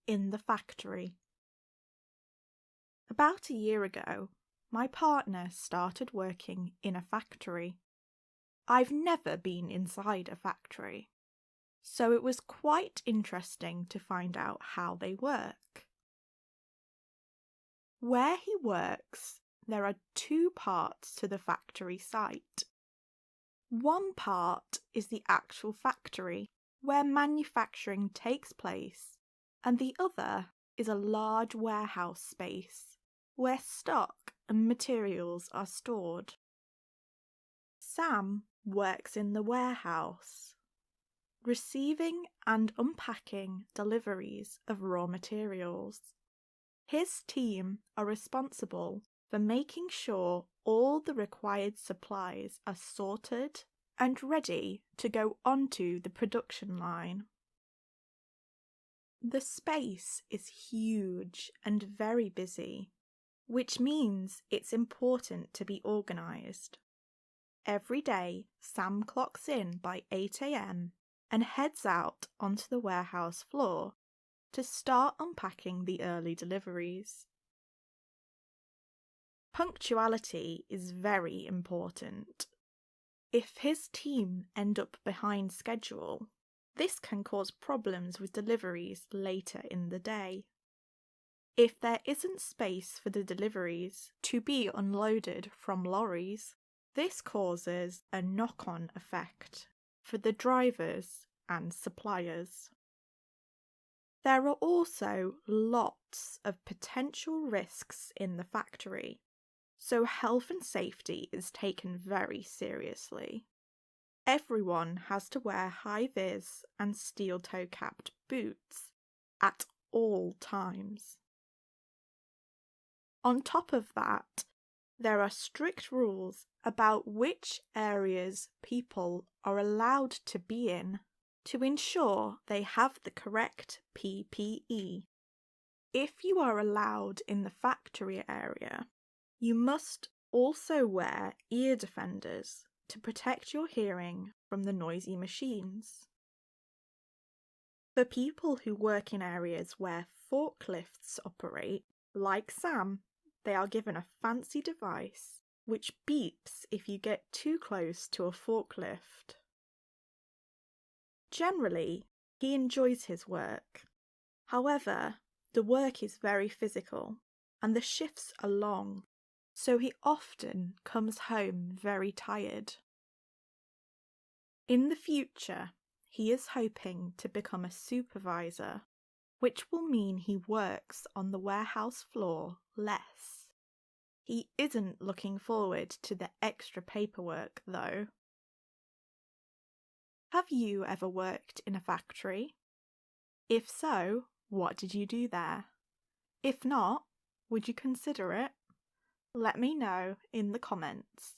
in the factory. About a year ago, my partner started working in a factory. I've never been inside a factory, so it was quite interesting to find out how they work. Where he works, there are two parts to the factory site. One part is the actual factory, where manufacturing takes place, and the other is a large warehouse space, where stock and materials are stored. Sam works in the warehouse, receiving and unpacking deliveries of raw materials. His team are responsible for making sure all the required supplies are sorted and ready to go onto the production line. The space is huge and very busy, which means it's important to be organised. Every day, Sam clocks in by 8 a.m. and heads out onto the warehouse floor to start unpacking the early deliveries. Punctuality is very important. If his team end up behind schedule, this can cause problems with deliveries later in the day. If there isn't space for the deliveries to be unloaded from lorries, this causes a knock-on effect for the drivers and suppliers. There are also lots of potential risks in the factory, so health and safety is taken very seriously. Everyone has to wear high-vis and steel toe-capped boots at all times. On top of that, there are strict rules about which areas people are allowed to be in to ensure they have the correct PPE. If you are allowed in the factory area, you must also wear ear defenders to protect your hearing from the noisy machines. For people who work in areas where forklifts operate, like Sam, they are given a fancy device which beeps if you get too close to a forklift. Generally, he enjoys his work. However, the work is very physical and the shifts are long, so he often comes home very tired. In the future, he is hoping to become a supervisor, which will mean he works on the warehouse floor less. He isn't looking forward to the extra paperwork, though. Have you ever worked in a factory? If so, what did you do there? If not, would you consider it? Let me know in the comments.